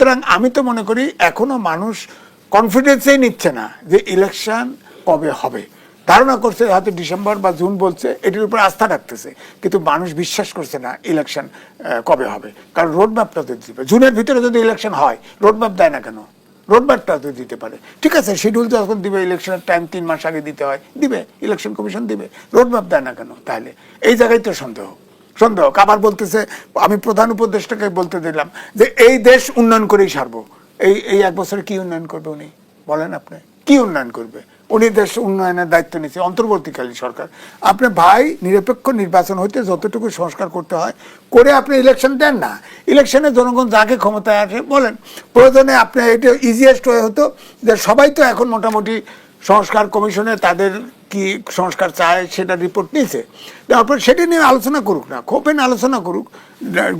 সুতরাং আমি তো মনে করি এখনো মানুষ কনফিডেন্সই নিচ্ছে না যে ইলেকশন কবে হবে। ধারণা করছে হয়তো ডিসেম্বর বা জুন বলছে, এটির উপর আস্থা রাখতেছে, কিন্তু মানুষ বিশ্বাস করছে না ইলেকশন কবে হবে। কারণ রোডম্যাপটা তো দিবে, জুনের ভিতরে যদি ইলেকশন হয় রোডম্যাপ দেয় না কেন? রোডম্যাপটা তো দিতে পারে, ঠিক আছে, শিডিউল যখন দিবে, ইলেকশনের টাইম 3 মাস আগে দিতে হয়, দিবে, ইলেকশন কমিশন দিবে, রোডম্যাপ দেয় না কেন? তাহলে এই জায়গায় তো সন্দেহ। আবার বলতেছে, আমি প্রধান উপদেষ্টাকে বলতে দিলাম যে এই দেশ উন্নয়ন করেই সারবো। এই 1 বছরে কি উন্নয়ন করবে উনি বলেন? আপনি কি উন্নয়ন করবে? উনি দেশ উন্নয়নের দায়িত্ব নিচ্ছে অন্তর্বর্তীকালীন সরকার। আপনি ভাই নিরপেক্ষ নির্বাচন হইতে যতটুকু সংস্কার করতে হয় করে আপনি ইলেকশন দেন না। ইলেকশনে জনগণ যাকে ক্ষমতায় আসে বলেন, প্রয়োজনে আপনি এটা ইজিয়েস্ট হয়ে হতো যে সবাই তো এখন মোটামুটি সংস্কার কমিশনে তাদের কি সংস্কার চায় সেটা রিপোর্ট নিয়েছে, তারপর সেটা নিয়ে আলোচনা করুক না, খোপেন আলোচনা করুক,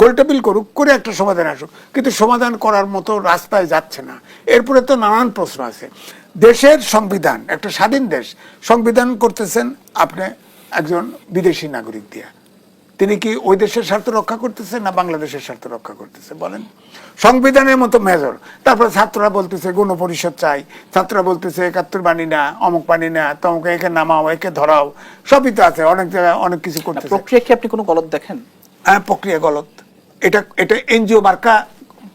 গোলটেবিল করুক, করে একটা সমাধান আসুক। কিন্তু সমাধান করার মতো রাস্তায় যাচ্ছে না। এরপরে তো নানান প্রশ্ন আছে। দেশের সংবিধান, একটা স্বাধীন দেশ, সংবিধান করতেছেন আপনি একজন বিদেশি নাগরিক দিয়ে। তিনি কি ওই দেশের স্বার্থ রক্ষা করতেছে না বাংলাদেশের স্বার্থ রক্ষা করতেছে বলেন? সংবিধানের মতো মেজর। তারপরে ছাত্ররা বলতেছে গণপরিষদ চাই, ছাত্ররা বলতেছে 71 মানি না, অমুক মানি না, তমুক একে নামাও, একে ধরাও, সবই তো আছে, অনেক জায়গায় অনেক কিছু করতেছে। প্রক্রিয়া কি আপনি কোনো গলত দেখেন? হ্যাঁ, প্রক্রিয়া গলত। এটা এনজিও মার্কা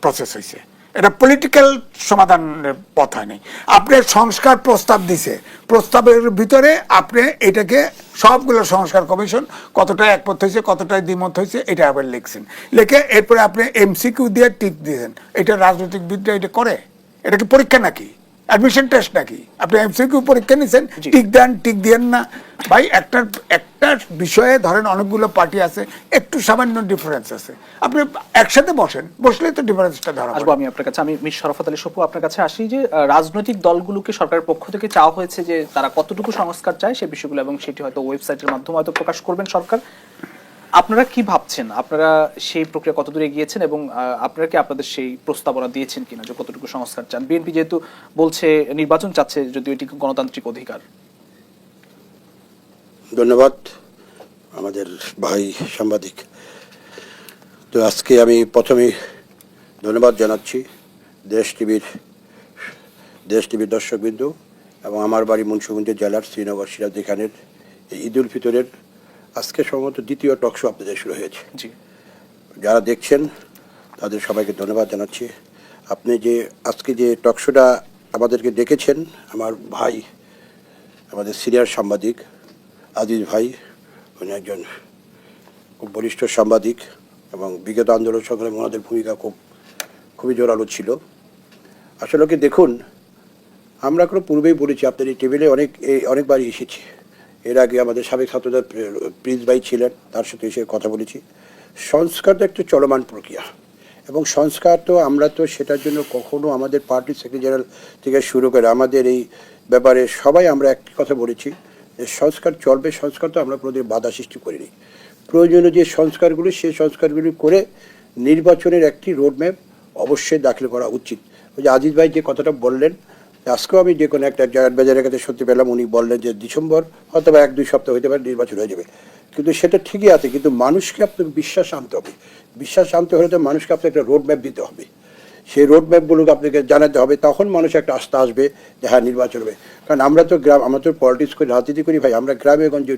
প্রসেস হয়েছে, এটা পলিটিক্যাল সমাধানের পথ হয় নাই। আপনি সংস্কার প্রস্তাব দিছে, প্রস্তাবের ভিতরে আপনি এটাকে সবগুলো সংস্কার কমিশন কতটা একমত হয়েছে, কতটা দ্বিমত হয়েছে, এটা আবার লিখছেন, লিখে এরপরে আপনি এমসিকিউ দিয়ে টিক দিয়েছেন। এটা রাজনৈতিকবিদরা এটা করে? এটা কি পরীক্ষা নাকি, অ্যাডমিশন টেস্ট নাকি? আপনি এমসিকিউ পরীক্ষা নিছেন, টিক দেন, টিক দেন না। ভাই একটা বিষয়ে ধরেন অনেকগুলো পার্টি আছে, একটু সামান্য ডিফারেন্স আছে, আপনি একসাথে বসেন, বসলেই তো ডিফারেন্সটা ধরা আসবো আমি আপনার কাছে। আমি মিস শরাফত আলী সপু আপনার কাছে আসি যে রাজনৈতিক দলগুলোকে সরকারের পক্ষ থেকে চাওয়া হয়েছে যে তারা কতটুকু সংস্কার চায় সেই বিষয়গুলো, এবং সেটি হয়তো ওয়েবসাইটের মাধ্যমে হয়তো প্রকাশ করবেন সরকার। আপনারা কি ভাবছেন, আপনারা সেই প্রক্রিয়া কতদূর এগিয়েছেন এবং আপনারা কি আপনাদের সেই প্রস্তাবনা দিয়েছেন কিনা যে কতটুকু সংস্কার চান? বিএনপি যেহেতু বলছে নির্বাচন চাচ্ছে, যদিও এটি গণতান্ত্রিক অধিকার। ধন্যবাদ আমাদের ভাই সাংবাদিক। তো আজকে আমি প্রথমেই ধন্যবাদ জানাচ্ছি দেশ টিভির দর্শকবৃন্দ এবং আমার বাড়ি মুন্সিগঞ্জ জেলার শ্রীনগর সিরাজদি খানের এই ঈদ উল ফিতরের আজকে সম্ভবত দ্বিতীয় টকশো আপনাদের শুরু হয়েছে। জি, যারা দেখছেন তাদের সবাইকে ধন্যবাদ জানাচ্ছি। আপনি যে আজকে যে টকশোটা আমাদেরকে ডেকেছেন, আমার ভাই, আমাদের সিনিয়র সাংবাদিক আজিজ ভাই, উনি একজন খুব বলিষ্ঠ সাংবাদিক এবং বিগত আন্দোলন সংগ্রামে ওনাদের ভূমিকা খুবই জোরালো ছিল। আসলে কি দেখুন, আমরা কোনো পূর্বেই বলেছি, আপনার এই টেবিলে অনেকবারই এসেছি। এর আগে আমাদের সাবেক ছাত্রদের প্রিন্স ভাই ছিলেন, তার সাথে এসে কথা বলেছি। সংস্কার তো একটা চলমান প্রক্রিয়া, এবং সংস্কার তো আমরা তো সেটার জন্য কখনো আমাদের পার্টি সেক্রেটারি জেনারেল থেকে শুরু করে আমাদের এই ব্যাপারে সবাই আমরা একটি কথা বলেছি যে সংস্কার চলবে। সংস্কার তো আমরা প্রতি বাধা সৃষ্টি করিনি। প্রয়োজনীয় যে সংস্কারগুলি, সেই সংস্কারগুলি করে নির্বাচনের একটি রোডম্যাপ অবশ্যই দাখিল করা উচিত। ওই যে আজিজ ভাই যে কথাটা বললেন, আজকেও আমি যে কোনো একটা বাজারের কাছে শুনতে পেলাম, উনি বললেন যে ডিসেম্বর হয়তো বা 1-2 সপ্তাহ হতে পারে নির্বাচন হয়ে যাবে। কিন্তু সেটা ঠিকই আছে, কিন্তু মানুষকে আপনাকে বিশ্বাস আনতে হবে। বিশ্বাস আনতে হলে তো মানুষকে আপনাকে একটা রোডম্যাপ দিতে হবে। সেই রোডম্যাপগুলোকে আপনাকে জানাতে হবে, তখন মানুষ একটা আস্থা আসবে যে হ্যাঁ নির্বাচন হবে। কারণ আমরা তো আমরা তো পলিটিক্স করি, রাজনীতি করি ভাই, আমরা গ্রামে গঞ্জে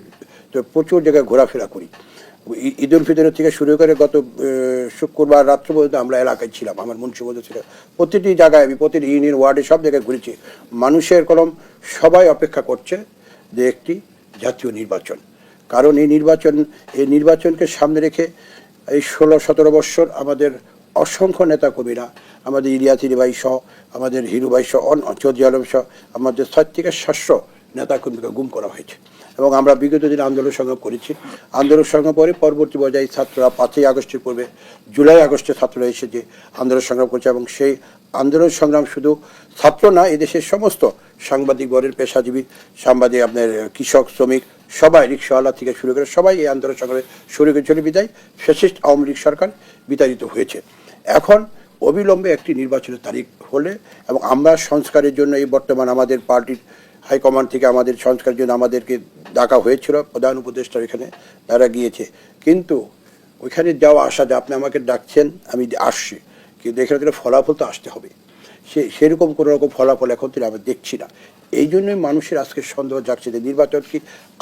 তো প্রচুর জায়গায় ঘোরাফেরা করি। ঈদ উল ফিতরের থেকে শুরু করে গত শুক্রবার রাত্র পর্যন্ত আমরা এলাকায় ছিলাম, আমার মুন্সিগঞ্জ ছিল। প্রতিটি জায়গায় আমি প্রতিটি ইউনিয়ন ওয়ার্ডে সব জায়গায় ঘুরেছি। মানুষের কলম সবাই অপেক্ষা করছে যে একটি জাতীয় নির্বাচন। কারণ এই নির্বাচনকে সামনে রেখে এই 16-17 বৎসর আমাদের অসংখ্য নেতাকর্মীরা, আমাদের ইলিয়াস ভাই সহ, আমাদের হিরু ভাই সহ, চৌধুরী আলম সহ আমাদের 600-700 নেতাকর্মীকে গুম করা হয়েছে। এবং আমরা বিগত দিনে আন্দোলন সংগ্রাম করেছি। আন্দোলন সংগ্রাম পরে পরবর্তী পর্যায়ে ছাত্ররা 5ই আগস্টের পূর্বে জুলাই আগস্টে ছাত্ররা এসে যে আন্দোলন সংগ্রাম করছে, এবং সেই আন্দোলন সংগ্রাম শুধু ছাত্র না, এদেশের সমস্ত সাংবাদিক বর্গের, পেশাজীবী সাংবাদিক, আপনার কৃষক, শ্রমিক, সবাই, রিক্সাওয়ালা থেকে শুরু করে সবাই এই আন্দোলন সংগ্রামে শুরু করে বিদায় ফ্যাসিস্ট আওয়ামী লীগ সরকার বিতাড়িত হয়েছে। এখন অবিলম্বে একটি নির্বাচনের তারিখ হলে, এবং আমরা সংস্কারের জন্য এই বর্তমান আমাদের পার্টির হাইকমান্ড থেকে আমাদের সংস্কারের জন্য আমাদেরকে ডাকা হয়েছিল, প্রধান উপদেষ্টার এখানে তারা গিয়েছে। কিন্তু ওইখানে যাওয়া আসা, যে আপনি আমাকে ডাকছেন আমি আসছি, কিন্তু এখানে তো ফলাফল তো আসতে হবে, সেরকম কোনো রকম ফলাফল এখন তো আমরা দেখছি না। এই জন্যই মানুষের আজকে সন্দেহ জাগছে যে নির্বাচন কি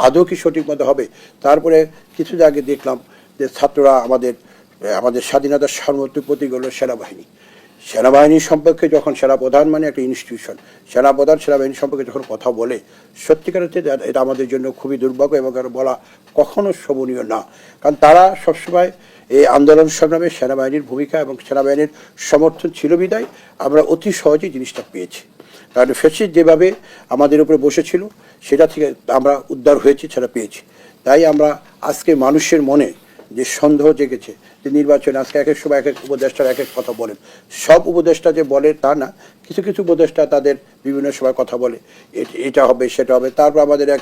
আদৌ কি সঠিক মতো হবে। তারপরে কিছু আগে দেখলাম যে ছাত্ররা আমাদের স্বাধীনতার সর্বোচ্চ প্রতীক হলো সেনাবাহিনী। সেনাবাহিনীর সম্পর্কে যখন সেনাপ্রধান মানে একটা ইনস্টিটিউশন, সেনাপ্রধান সেনাবাহিনী সম্পর্কে যখন কথা বলে, সত্যিকার হচ্ছে এটা আমাদের জন্য খুবই দুর্ভাগ্য এবং বলা কখনো শোভনীয় না। কারণ তারা সবসময় এই আন্দোলন সংগ্রামে সেনাবাহিনীর ভূমিকা এবং সেনাবাহিনীর সমর্থন ছিল বিদায় আমরা অতি সহজেই জিনিসটা পেয়েছি। কারণ ফ্যাসিস্ট যেভাবে আমাদের উপরে বসেছিল সেটা থেকে আমরা উদ্ধার হয়েছি, সেটা পেয়েছি। তাই আমরা আজকে মানুষের মনে যে সন্দেহ জেগেছে যে নির্বাচনে আজকে এক এক সময় এক এক উপদেষ্টার এক এক কথা বলেন, সব উপদেষ্টা যে বলে তা না, কিছু কিছু উপদেষ্টা তাদের বিভিন্ন সময় কথা বলে এটা হবে সেটা হবে। তারপর আমাদের এক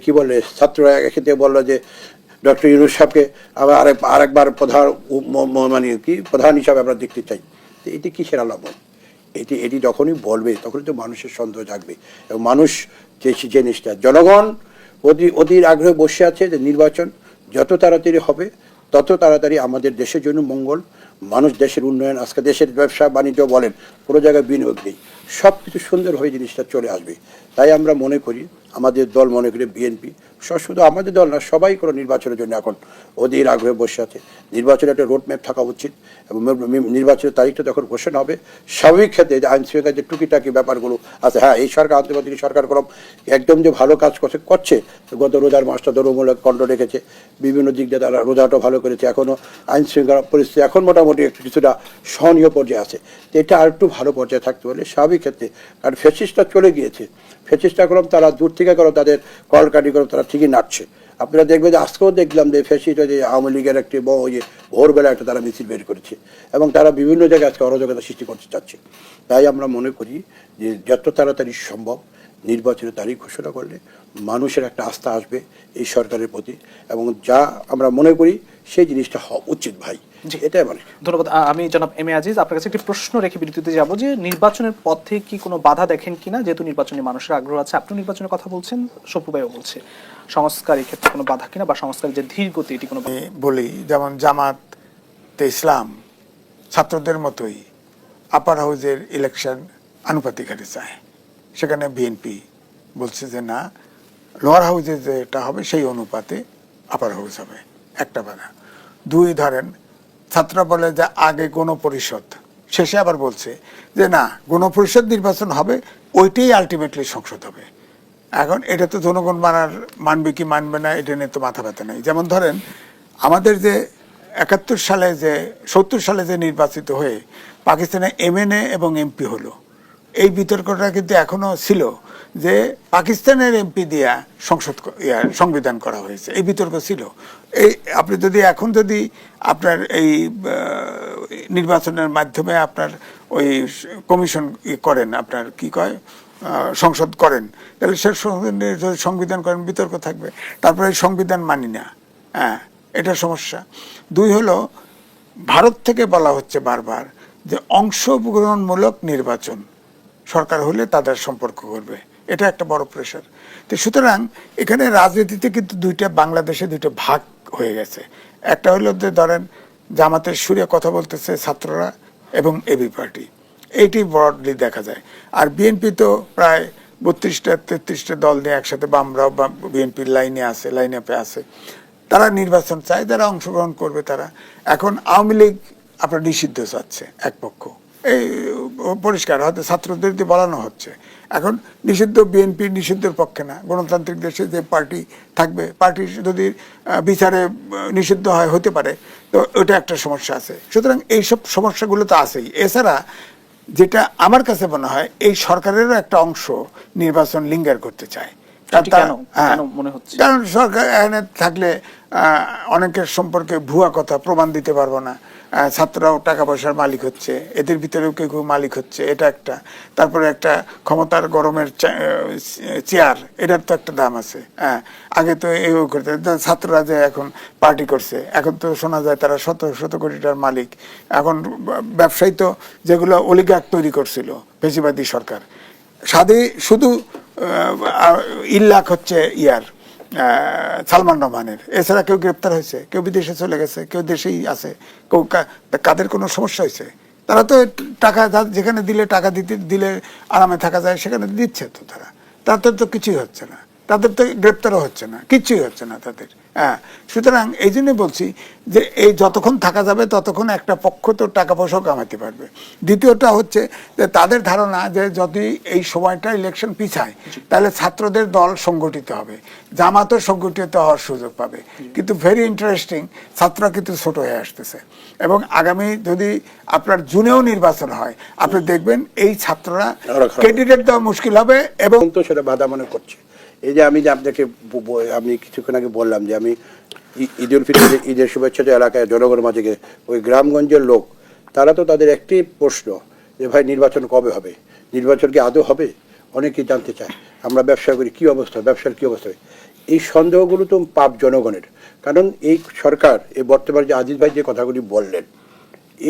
কি বলে ছাত্ররা এক্ষেত্রে বললো যে ডক্টর ইউনূস সাহেবকে আবার আরেকবার প্রধান হিসাবে আমরা দেখতে চাই। তো এটি কিসের আলামত? এটি যখনই বলবে তখনই তো মানুষের সন্দেহ জাগবে এবং মানুষ যে জিনিসটা জনগণ অধীর আগ্রহে বসে আছে যে নির্বাচন যত তাড়াতাড়ি হবে তত তাড়াতাড়ি আমাদের দেশের জন্য মঙ্গল, মানুষ দেশের উন্নয়ন। আজকে দেশের ব্যবসা বাণিজ্য বলেন, কোনো জায়গায় বিনিয়োগ নেই, সব কিছু সুন্দরভাবে জিনিসটা চলে আসবে। তাই আমরা মনে করি, আমাদের দল মনে করি বিএনপি, শুধু আমাদের দল না, সবাই কোনো নির্বাচনের জন্য এখন অধীর আগ্রহে বসে আছে। নির্বাচনের একটা রোডম্যাপ থাকা উচিত এবং নির্বাচনের তারিখটা যখন ঘোষণা হবে স্বাভাবিক ক্ষেত্রে যে আইন শৃঙ্খলার যে টুকিটাকি ব্যাপারগুলো আছে, হ্যাঁ এই সরকার আন্তর্জাতিক সরকার কোনো একদম যে ভালো কাজ করছে, গত রোজার মাসটা ধর্মমূলক কণ্ঠ রেখেছে, বিভিন্ন দিক দিয়ে তারা রোজাটা ভালো করেছে, এখনও আইন শৃঙ্খলা পরিস্থিতি এখন মোটামুটি একটু কিছুটা সহনীয় পর্যায়ে আছে। তো এটা আর একটু ভালো পর্যায়ে থাকতে হলে স্বাভাবিক ক্ষেত্রে, কারণ ফ্যাসিস্টটা চলে গিয়েছে, ফ্যাসিস্টটা করলাম তারা দূর থেকে করো তাদের কলকাঠি করো তারা ঠিকই নাচছে। আপনারা দেখবেন যে আজকেও দেখলাম যে ফ্যাসিস্ট যে আওয়ামী লীগের একটি ভোরবেলা একটা তারা মিছিল বের করেছে এবং তারা বিভিন্ন জায়গায় আজকে অরাজকতা সৃষ্টি করতে চাচ্ছে। তাই আমরা মনে করি যে যত তাড়াতাড়ি সম্ভব নির্বাচনের তারিখ ঘোষণা করলে মানুষের একটা আস্থা আসবে এই সরকারের প্রতি এবং যা আমরা মনে করি সেই জিনিসটা হওয়া উচিত ভাই। এটাই মানে ধন্যবাদ। আমি জনাব এম এ আজিজ আপনার কাছে একটি প্রশ্ন রেখে বিরতিতে যাব যে নির্বাচনের পথে কি কোনো বাধা দেখেন কিনা, যেহেতু নির্বাচনে মানুষের আগ্রহ আছে, আপনি নির্বাচনের কথা বলছেন, সপু ভাইও বলছে, সংস্কার এই ক্ষেত্রে কোনো বাধা কিনা বা সংস্কারের যে ধীর গতি এটি কোনো বলি যেমন জামাতে ইসলাম ছাত্রদের মতোই আপার হাউজের ইলেকশন আনুপাতিক হারে চায়, সেখানে বিএনপি বলছে যে না, লোয়ার হাউজে যেটা হবে সেই অনুপাতে আপার হাউস হবে, একটা বাধা। দুই ধরেন ছাত্ররা বলে যে আগে গণপরিষদ, শেষে আবার বলছে যে না গণপরিষদ নির্বাচন হবে, ওইটাই আলটিমেটলি সংসদ হবে। এখন এটা তো জনগণ মানবে কি মানবে না এটা নিয়ে তো মাথা ব্যথা নেই। যেমন ধরেন আমাদের যে 71 সালে যে 70 সালে যে নির্বাচিত হয়ে পাকিস্তানে এমএনএ এবং এমপি হলো, এই বিতর্কটা কিন্তু এখনো ছিল যে পাকিস্তানের এমপি দিয়া সংবিধান করা হয়েছে, এই বিতর্ক ছিল। এই আপনি যদি এখন যদি আপনার এই নির্বাচনের মাধ্যমে আপনার ওই কমিশন করেন, আপনার কি কয় সংসদ করেন, তাহলে সে যদি সংবিধান করেন বিতর্ক থাকবে। তারপরে সংবিধান মানি না, হ্যাঁ এটা সমস্যা। দুই হলো ভারত থেকে বলা হচ্ছে বারবার যে অংশগ্রহণমূলক নির্বাচন সরকার হলে তাদের সম্পর্ক করবে, এটা একটা বড় প্রেশার। তো সুতরাং এখানে রাজনীতিতে কিন্তু বাংলাদেশে দুইটা ভাগ হয়ে গেছে। একটা হলো যে ধরেন জামাতের সুরে কথা বলতেছে ছাত্ররা এবং এবি পার্টি, এইটি ব্রডলি দেখা যায়। আর বিএনপি তো প্রায় 32-33টা দল নিয়ে একসাথে, বামরাও বিএনপির লাইনে আছে, লাইন আপে আছে, তারা নির্বাচন চায়, তারা অংশগ্রহণ করবে। তারা এখন আওয়ামী লীগ আপনার নিষিদ্ধ চাচ্ছে এক পক্ষ, এই পরিষ্কার হয়তো ছাত্রদের দিয়ে বলানো হচ্ছে। এখন নিষিদ্ধ বিএনপি নিষিদ্ধের পক্ষে না, গণতান্ত্রিক দেশে যে পার্টি থাকবে, পার্টি যদি বিচারে নিষিদ্ধ হতে পারে, তো ওটা একটা সমস্যা আছে। সুতরাং এইসব সমস্যাগুলো তো আছেই। এছাড়া যেটা আমার কাছে মনে হয় এই সরকারেরও একটা অংশ নির্বাচন লিঙ্গার করতে চায়। কারণ সরকার এখানে থাকলে অনেকের সম্পর্কে ভুয়া কথা প্রমাণ দিতে পারবো না, ছাত্ররাও টাকা পয়সার মালিক হচ্ছে, এদের ভিতরেও কেউ কেউ মালিক হচ্ছে, এটা একটা। তারপরে একটা ক্ষমতার গরমের চেয়ার, এটার তো একটা দাম আছে। হ্যাঁ, আগে তো এই করতে, ছাত্ররা যে এখন পার্টি করছে, এখন তো শোনা যায় তারা শত কোটিটার মালিক। এখন ব্যবসায়ী তো যেগুলো অলিগার্ক তৈরি করছিল ফ্যাসিবাদী সরকার, শুধু ইল্লাক হচ্ছে সালমান রহমানের, এছাড়া কেউ গ্রেপ্তার হয়েছে, কেউ বিদেশে চলে গেছে, কেউ দেশেই আছে, কেউ কাদের কোনো সমস্যা হয়েছে? তারা তো টাকা যেখানে দিলে টাকা দিলে আরামে থাকা যায় সেখানে দিচ্ছে তো তাদের তো কিছুই হচ্ছে না, তাদের তো গ্রেপ্তারও হচ্ছে না, কিচ্ছুই হচ্ছে না তাদের। হ্যাঁ, সুতরাং এই জন্যই বলছি যে এই যতক্ষণ থাকা যাবে ততক্ষণ একটা পক্ষ তো টাকা পয়সাও কামাতে পারবে। দ্বিতীয়টা হচ্ছে যে তাদের ধারণা যে যদি এই সময়টা ইলেকশন পিছায় তাহলে ছাত্রদের দল সংগঠিত হবে, জামাতও সংগঠিত হওয়ার সুযোগ পাবে। কিন্তু ভেরি ইন্টারেস্টিং, ছাত্ররা কিন্তু ছোট হয়ে আসতেছে এবং আগামী যদি আপনার জুনেও নির্বাচন হয় আপনি দেখবেন এই ছাত্ররা ক্যান্ডিডেট দেওয়া মুশকিল হবে। এবং তো সেটা বাধা মনে করছে। এই যে আমি যে আপনাকে আমি কিছুক্ষণ আগে বললাম যে আমি ঈদ উল ফিতর ঈদের শুভেচ্ছা যে এলাকায় জনগণের মাঝে ওই গ্রামগঞ্জের লোক তারা তো তাদের একটি প্রশ্ন যে ভাই নির্বাচন কবে হবে, নির্বাচন কি আদৌ হবে, অনেকেই জানতে চায়। আমরা ব্যবসা করি, কী অবস্থা, ব্যবসার কী অবস্থা। এই সন্দেহগুলো তো পাপ জনগণের। কারণ এই সরকার এই বর্তমানে যে আজিজ ভাই যে কথাগুলি বললেন,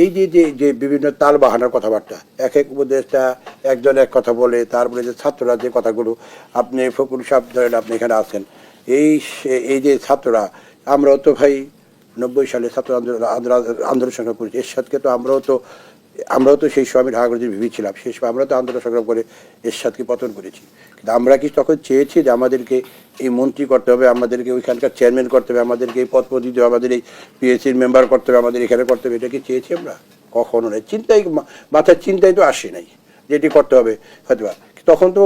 এই যে যে যে বিভিন্ন তাল বাহানার কথাবার্তা, এক এক উপদেষ্টা একজন এক কথা বলে, তারপরে যে ছাত্ররা যে কথাগুলো, আপনি ফকুল সাহেব ধরেন আপনি এখানে আছেন, এই যে ছাত্ররা, আমরাও তো ভাই 90 সালে ছাত্র আন্দোলন সংগ্রাম করেছি। এরশাদকে তো আমরাও তো সেই সময় ঢাকা কলেজে ভেবেছিলাম, সেই সময় আমরা তো আন্দোলন সংগ্রাম করে এরশাদকে পতন করেছি। কিন্তু আমরা কি তখন চেয়েছি যে আমাদেরকে এই মন্ত্রী করতে হবে, আমাদেরকে ওইখানকার চেয়ারম্যান করতে হবে, আমাদেরকে এই পদ দিতে হবে, আমাদের এই পিএসসির মেম্বার করতে হবে, আমাদের এখানে করতে হবে? এটা কি চেয়েছি আমরা? কখনো নয়। মাথার চিন্তাই তো আসে নাই যে এটি করতে হবে হয়তো। তখন তো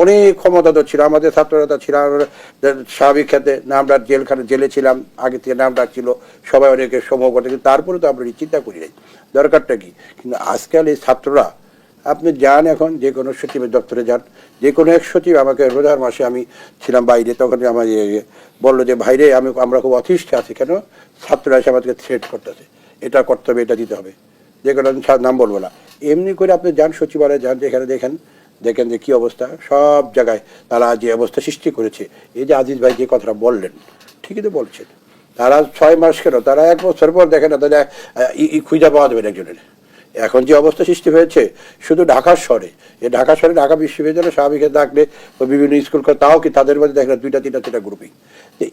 অনেক ক্ষমতা তো ছিল, আমাদের ছাত্ররা তো ছিল স্বাভাবিক ক্ষেত্রে নাম ডাক, জেলে ছিলাম, আগে থেকে নাম ডাক ছিল, সবাই অনেকে সমূহ করতে, কিন্তু তারপরে তো আমরা চিন্তা করি নাই দরকারটা কি। কিন্তু আজকাল এই ছাত্ররা, আপনি যান এখন যে কোনো সচিবের দপ্তরে যান, যে কোনো এক সচিব আমাকে রোজার মাসে আমি ছিলাম বাইরে, তখন আমার বললো যে ভাইরে আমরা খুব অতিষ্ঠে আছি, কেন ছাত্ররা এসে আমাদেরকে থ্রেট করতেছে, এটা করতে হবে, এটা দিতে হবে, যে কোনো নাম বলবো না। এমনি করে আপনি যান সচিবালয়ে যান, যেখানে দেখেন যে কী অবস্থা, সব জায়গায় তারা যে অবস্থা সৃষ্টি করেছে। এই যে আজিজ ভাই যে কথাটা বললেন, ঠিকই তো বলছেন। তারা 6 মাস কেন, তারা 1 বছর পর দেখেন না তাদের খুঁজে পাওয়া যাবে একজনের। এখন যে অবস্থা সৃষ্টি হয়েছে শুধু ঢাকা শহরে, ঢাকা বিশ্ববিদ্যালয়ে স্বাভাবিক ডাকলে বিভিন্ন স্কুল করে, তাও কি তাদের মধ্যে দেখেন 2টা 3টা গ্রুপিং।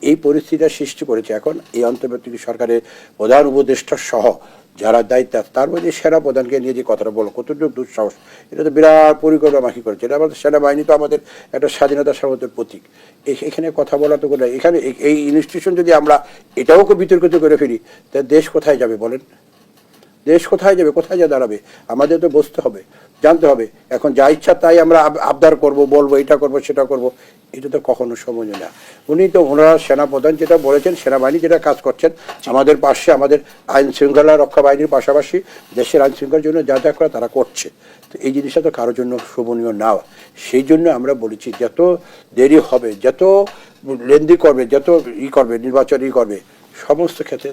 এই পরিস্থিতিটা সৃষ্টি করেছে। এখন এই অন্তর্বর্তী সরকারের প্রধান উপদেষ্টা সহ যারা দায়িত্ব, তার মধ্যে সেনা প্রধানকে নিয়ে যে কথাটা বলো, কতটুকু দুঃসাহস। এটা তো বিরাট পরিকল্পনা মাখি করেছে। এটা আমাদের সেনাবাহিনী তো আমাদের একটা স্বাধীনতা সার্বভৌমত্বের প্রতীক। এখানে কথা বলা তো কোনো, এখানে এই ইনস্টিটিউশন যদি আমরা এটাও বিতর্কিত করে ফেলি, তা দেশ কোথায় যাবে বলেন? দেশ কোথায় যাবে, কোথায় যা দাঁড়াবে? আমাদের তো বসতে হবে, জানতে হবে। এখন যা ইচ্ছা তাই আমরা আবদার করব, বলবো এটা করব সেটা করব, এটা তো কখনো সময় না। ওনারা সেনাপ্রধান যেটা বলেছেন, সেনাবাহিনী যেটা কাজ করছেন আমাদের পাশে, আমাদের আইন শৃঙ্খলা রক্ষা বাহিনীর পাশাপাশি দেশের আইন শৃঙ্খলার জন্য যা যা করা তারা করছে। তো এই জিনিসটা তো কারোর জন্য শোভনীয় না। সেই জন্য আমরা বলেছি যত দেরি হবে, যত লেন্দি করবে, যত করবে নির্বাচন করবে, সমস্ত ক্ষেত্রে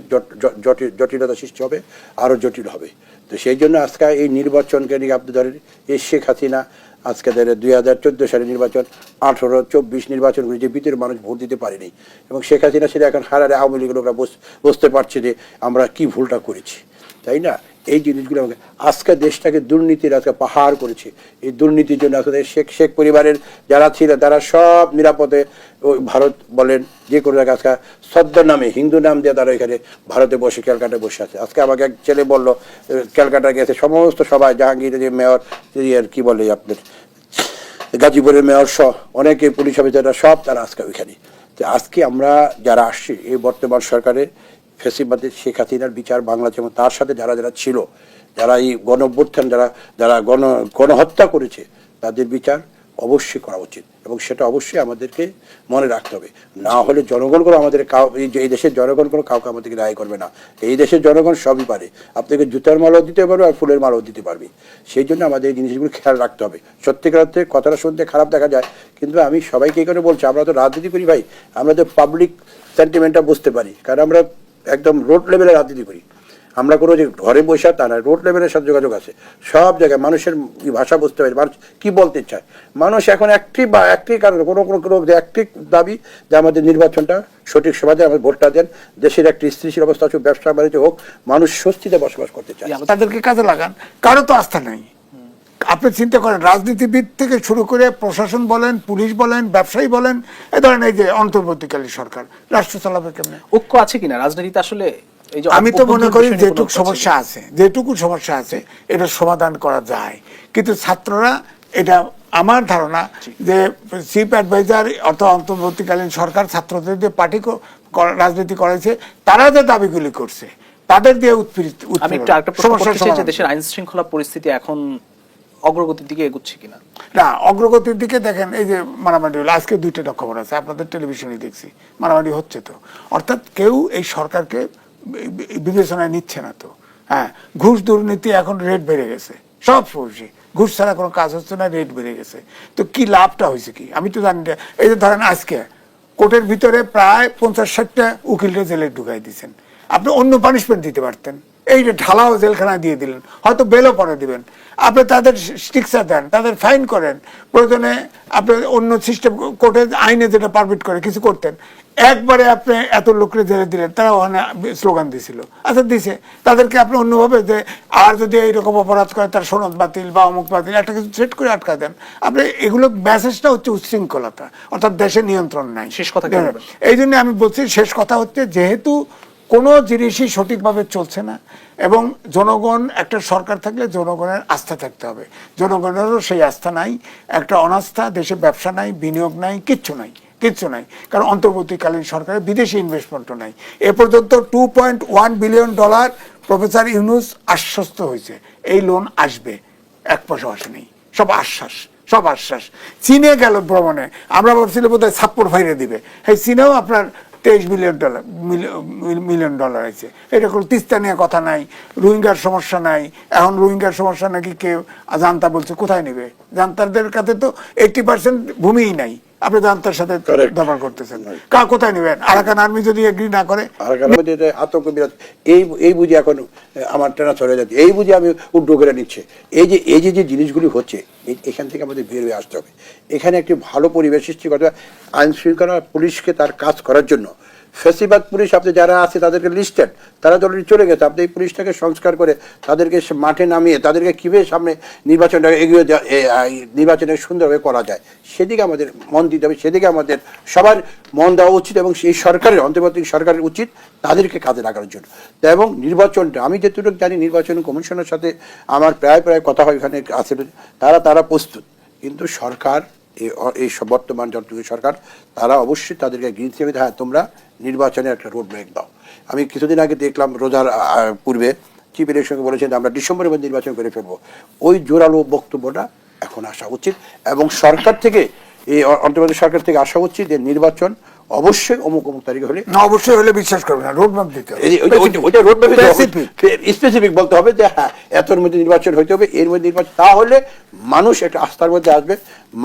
জটিলতা সৃষ্টি হবে, আরও জটিল হবে। তো সেই জন্য আজকে এই নির্বাচনকে নিয়ে আপনি ধরেন এই শেখ হাসিনা আজকে ধরে 2014 সালে নির্বাচন, 18-24 নির্বাচন করে যে ভিতরে মানুষ ভোট দিতে পারেনি, এবং শেখ হাসিনা সেটা এখন হারারে আওয়ামী লীগের লোকরা বুঝতে পারছে যে আমরা কি ভুলটা করেছি, তাই না? এই জিনিসগুলো আমাকে আজকে দেশটাকে দুর্নীতির আজকে পাহাড় করেছে। এই দুর্নীতির জন্য আজকে শেখ পরিবারের যারা ছিল তারা সব নিরাপদে ওই ভারত বলেন যে কোনো জায়গায় আজকে শ্রদ্ধা নামে হিন্দু নাম দিয়ে তারা এখানে ভারতে বসে ক্যালকাটায় বসে আছে। আজকে আমাকে এক ছেলে বললো ক্যালকাটা গেছে, সমস্ত সবাই জাহাঙ্গীরের যে মেয়র কি বলে আপনার গাজীপুরের মেয়র সহ অনেকে পুলিশ অফিসাররা সব তারা আজকে ওইখানে। তো আজকে আমরা যারা আসছি এই বর্তমান সরকারের ফেসিবাদের শেখ হাসিনার বিচার বাংলাদেশ, এবং তার সাথে যারা ছিল, যারা এই গণঅভ্যুত্থান, যারা গণহত্যা করেছে, তাদের বিচার অবশ্যই করা উচিত, এবং সেটা অবশ্যই আমাদেরকে মনে রাখতে হবে। না হলে জনগণ কোনো আমাদের এই দেশের জনগণ কোনো কাউকে আমাদেরকে দায়ী করবে না। এই দেশের জনগণ সবই পারে, আপনাকে জুতার মালাও দিতে পারবে আর ফুলের মালাও দিতে পারবে। সেই জন্য আমাদের এই জিনিসগুলো খেয়াল রাখতে হবে। সত্যিকার অর্থে কথাটা শুনতে খারাপ দেখা যায়, কিন্তু আমি সবাইকে এই করে বলছি, আমরা তো রাজনীতি করি ভাই, আমরা তো পাবলিক সেন্টিমেন্টটা বুঝতে পারি, কারণ আমরা একদম রোড লেভেলে রাজনীতি করি। আমরা কোনো যে ঘরে বসে তা না, রোড লেভেলের সাথে যোগাযোগ আছে, সব জায়গায় মানুষের ভাষা বুঝতে পারি, মানুষ কী বলতে চায়। মানুষ এখন একটি কারণে কোনো একটি দাবি যে আমাদের নির্বাচনটা সঠিক সময় দেন, আমাদের ভোটটা দেন, দেশের একটি স্থিতিশীল অবস্থা হোক, ব্যবসা বাণিজ্য হোক, মানুষ স্বস্তিতে বসবাস করতে চায়। তাদেরকে কাজে লাগান, কারো তো আস্থা নেই। আপনি চিন্তা করেন, রাজনীতিবিদ থেকে শুরু করে প্রশাসন বলেন, পুলিশ বলেন, ব্যবসায়ী বলেন, এ ধরেন এই যে অন্তর্বর্তীকালীন সরকার রাষ্ট্র চালাবে কেমনে? ঐক্য আছে কিনা রাজনীতিতে? আসলে এই যে আমি তো মনে করি অভ্যুদয়ের বিষয় নিয়ে যেটুকু কোনো সমস্যা আছে, যেটুকু সমস্যা আছে এটা সমাধান করা যায়, কিন্তু ছাত্ররা এটা, আমার ধারণা যে চিফ অ্যাডভাইজার অর্থাৎ অন্তর্বর্তীকালীন সরকার ছাত্রদের যে পার্টি রাজনীতি করেছে, তারা যে দাবিগুলি করছে তাদের দিয়ে আমি একটু আরেকটা প্রশ্ন করতে চাই যে দেশের আইন শৃঙ্খলা পরিস্থিতি এখন অগ্রগতির দিকে এগোচ্ছে কিনা? না, অগ্রগতির দিকে দেখেন, এই যে মারামারি হলো, আজকে 2টা খবর আছে, আপনাদের টেলিভিশনে দেখছি, মারামারি হচ্ছে তো, অর্থাৎ কেউ এই সরকারকে বিবেচনায় নিচ্ছে না তো। হ্যাঁ, ঘুষ দুর্নীতি এখন রেট বেড়ে গেছে, সব সবজি ঘুষ ছাড়া কোনো কাজ হচ্ছে না, রেট বেড়ে গেছে, তো কি লাভটা হয়েছে কি আমি তো জানি না। এই যে ধরেন আজকে কোর্টের ভিতরে প্রায় 50-60টা উকিলকে জেলে ঢুকাই দিয়েছেন, আপনি অন্য পানিশমেন্ট দিতে পারতেন, এই যে ঢালাও জেলখানায় দিয়ে দিলেন, হয়তো বেলও পরে দিবেন, আপনি তাদের স্ট্রিকচার দেন, তাদের ফাইন করেন, প্রয়োজনে আপনি অন্য সিস্টেম কোর্টে আইনে যেটা পারমিট করে কিছু করতেন। একবারে আপনি এত লোকরে জেলে দিলেন, তারা ওখানে স্লোগান দিয়েছিল, আচ্ছা দিছে, তাদেরকে আপনি অন্যভাবে যে আর যদি এইরকম অপরাধ করে তার সনদ বাতিল বা অমুক বাতিল একটা কিছু সেট করে আটকা দেন। আপনি এগুলো মেসেজটা হচ্ছে উচ্ছৃঙ্খলতা, অর্থাৎ দেশের নিয়ন্ত্রণ নাই। শেষ কথা এই জন্য আমি বলছি, শেষ কথা হচ্ছে যেহেতু কোনো জিনিসই সঠিকভাবে চলছে না এবং জনগণ, একটা সরকার থাকলে জনগণের আস্থা থাকতে হবে, জনগণেরও সেই আস্থা নাই, একটা অনাস্থা, দেশে ব্যবসা নাই, বিনিয়োগ নাই, কিচ্ছু নাই, কিচ্ছু নাই, কারণ অন্তর্বর্তীকালীন সরকারের বিদেশি ইনভেস্টমেন্টও নাই। এ পর্যন্ত $2.1 বিলিয়ন প্রফেসর ইউনূস আশ্বস্ত হয়েছে এই লোন আসবে, 1 পয়সা আসেনি, সব আশ্বাস, সব আশ্বাস। চীনে গেল ভ্রমণে, আমরা ভাবছিলাম বোধহয় ছাপ্পর ফাইরে দিবে, এই চীনেও আপনার $23 মিলিয়ন আছে। এটা কোনো তিস্তা নিয়ে কথা নাই, রোহিঙ্গার সমস্যা নাই, এখন রোহিঙ্গার সমস্যা নাকি কেউ জান্তা বলছে, কোথায় নেবে? জান্তারদের কাছে তো 80% ভূমিই নাই, আপনি জান্তার সাথে ব্যবহার করতেছেন, কোথায় নেবেন? আরাকান আর্মি যদি এগ্রি না করে, আতঙ্ক বিরাজ, এই বুঝি এখন আমার টানা চলে যাচ্ছে, এই বুঝি আমি উড্ডো করে নিচ্ছে। এই যে জিনিসগুলি হচ্ছে, এখান থেকে আমাদের বের হয়ে আসতে হবে। এখানে একটি ভালো পরিবেশ সৃষ্টি করতে হবে, আইন শৃঙ্খলা পুলিশকে তার কাজ করার জন্য। ফেসিবাদ পুলিশ আপনি যারা আছে তাদেরকে লিস্টেড, তারা অলরেডি চলে গেছে, আপনি এই পুলিশটাকে সংস্কার করে তাদেরকে মাঠে নামিয়ে তাদেরকে কীভাবে সামনে নির্বাচনটাকে এগিয়ে নির্বাচনের সুন্দরভাবে করা যায় সেদিকে আমাদের মন দিতে হবে, সেদিকে আমাদের সবার মন দেওয়া উচিত এবং সেই সরকারের, অন্তর্বর্তী সরকারের উচিত তাদেরকে কাজে লাগানোর জন্য। এবং নির্বাচনটা আমি যেটুকু জানি, নির্বাচন কমিশনের সাথে আমার প্রায় কথা হয়, এখানে আছে, তারা প্রস্তুত, কিন্তু সরকার এই বর্তমান যতটুকু সরকার তারা অবশ্যই তাদেরকে গ্রিন হিসেবে, হ্যাঁ তোমরা নির্বাচনের একটা রোড ম্যাপ দাও। আমি কিছুদিন আগে দেখলাম রোজার পূর্বে চিফ ইলেকশনকে বলেছেন আমরা ডিসেম্বরের মধ্যে নির্বাচন করে ফেলবো। ওই জোরালো বক্তব্যটা এখন আসা উচিত এবং সরকার থেকে, এই অন্তর্বর্তী সরকার থেকে আসা উচিত যে নির্বাচন অবশ্যই অমুক তারিখে হলে, না অবশ্যই হলে বিশ্বাস করবে না, রোডম্যাপ দিতে হবে, ওইটা রোডম্যাপ স্পেসিফিক বলতে হবে যে হ্যাঁ এতর মধ্যে নির্বাচন হইতে হবে, এর মধ্যে নির্বাচন, তাহলে মানুষ একটা আস্থার মধ্যে আসবে,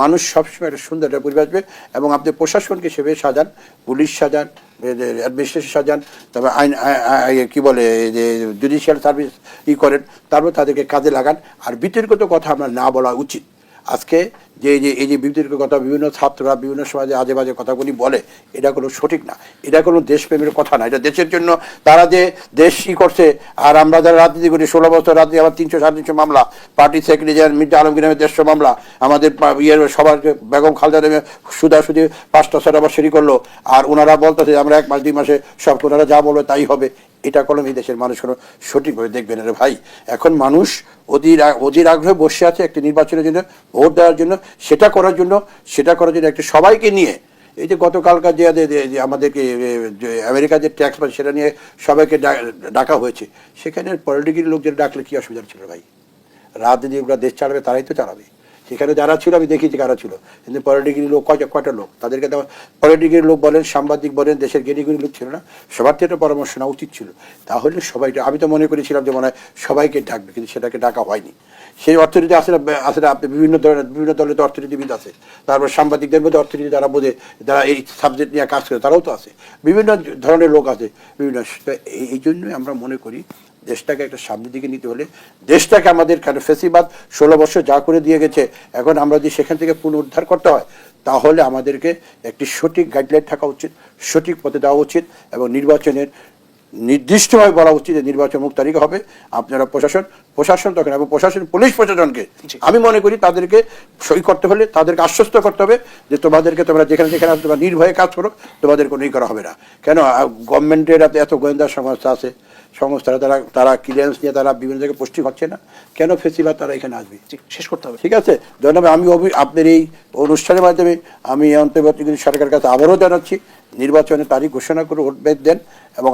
মানুষ সবসময় একটা সুন্দর একটা পরিবেশ আসবে। এবং আপনি প্রশাসনকে সেভাবে সাজান, পুলিশ সাজান, অ্যাডমিনিস্ট্রেশন সাজান, তারপর আইন কি বলে যে জুডিশিয়াল সার্ভিস করেন, তারপর তাদেরকে কাজে লাগান। আর বিতর্কিত কথা আমরা না বলা উচিত। আজকে এই যে বিতর্কিত কথা বিভিন্ন ছাত্ররা বিভিন্ন সমাজে আজে বাজে কথাগুলি বলে, এটা কোনো সঠিক না, এটা কোনো দেশপ্রেমের কথা না, এটা দেশের জন্য তারা যে দেশ করছে। আর আমরা যারা রাজনীতি করি, 16 বছর রাজনীতি, আবার 300-350 মামলা, party secretary general Mirza Alamgir নামে 150 মামলা, আমাদের সবার বেগম খালেদা নামে সুদাসুদি 5টা-6টা বছরই করলো, আর ওনারা বলতেছে আমরা 1 মাস 2 মাসে সব, ওনারা যা বলবে তাই হবে। এটা কলম এই দেশের মানুষ কোনো সঠিকভাবে দেখবে না রে ভাই। এখন মানুষ অধীর আগ্রহে বসে আছে একটি নির্বাচনের জন্য, ভোট দেওয়ার জন্য, সেটা করার জন্য একটা সবাইকে নিয়ে। এই যে গতকালকার যে আমাদেরকে আমেরিকা যে ট্যাক্স পায় সেটা নিয়ে সবাইকে ডাকা হয়েছে, সেখানে পলিটিক্যাল লোকদের ডাকলে কি অসুবিধা ছিল ভাই? রাজনীতিগুলো দেশ চালাবে, তারাই তো চালাবে। সেখানে যারা ছিল আমি দেখেছি কারা ছিল, কিন্তু পলিটিক্যাল লোক কয়টা লোক, তাদেরকে পলিটিক্যাল লোক বলেন, সাংবাদিক বলেন, দেশের জ্ঞানীগুলি লোক ছিল না, সবার থেকে পরামর্শ নেওয়া উচিত ছিল। তাহলে সবাইটা, আমি তো মনে করেছিলাম যে মনে হয় সবাইকে ডাকবে, কিন্তু সেটাকে ডাকা হয়নি। সেই অর্থনীতি আসলে আপনি বিভিন্ন দলের তো অর্থনীতিবিদ আছে, তারপর সাংবাদিকদের মধ্যে অর্থনীতি যারা বোঝে, যারা এই সাবজেক্ট নিয়ে কাজ করে তারাও তো আছে, বিভিন্ন ধরনের লোক আছে বিভিন্ন। এই জন্যই আমরা মনে করি দেশটাকে একটা সামনের দিকে নিতে হলে, দেশটাকে আমাদের ফেসিবাদ 16 বছর যা করে দিয়ে গেছে, এখন আমরা যদি সেখান থেকে পুনরুদ্ধার করতে হয়, তাহলে আমাদেরকে একটি সঠিক গাইডলাইন থাকা উচিত, সঠিক পথে দেওয়া উচিত এবং নির্বাচনের নির্দিষ্টভাবে বলা উচিত যে নির্বাচন মুক্ত তারিখে হবে। আপনারা প্রশাসন তখন এবং পুলিশ প্রশাসনকে আমি মনে করি তাদেরকে সই করতে হলে তাদেরকে আশ্বস্ত করতে হবে যে তোমরা যেখানে নির্ভয়ে কাজ করো, তোমাদের কোনো করা হবে না। কেন গভর্নমেন্টের এত গোয়েন্দা সংস্থা আছে, সংস্থারা তারা ক্লিয়ারেন্স নিয়ে তারা বিভিন্ন জায়গায় পোস্টিং হচ্ছে না, কেন ফেসিবাদ তারা এখানে আসবে? জি, শেষ করতে হবে। ঠিক আছে, ধন্যবাদ। আমি আপনার এই অনুষ্ঠানের মাধ্যমে আমি অন্তর্বর্তীকালীন সরকারের কাছে আবারও জানাচ্ছি, নির্বাচনের তারিখ ঘোষণা করে ভোট দেন এবং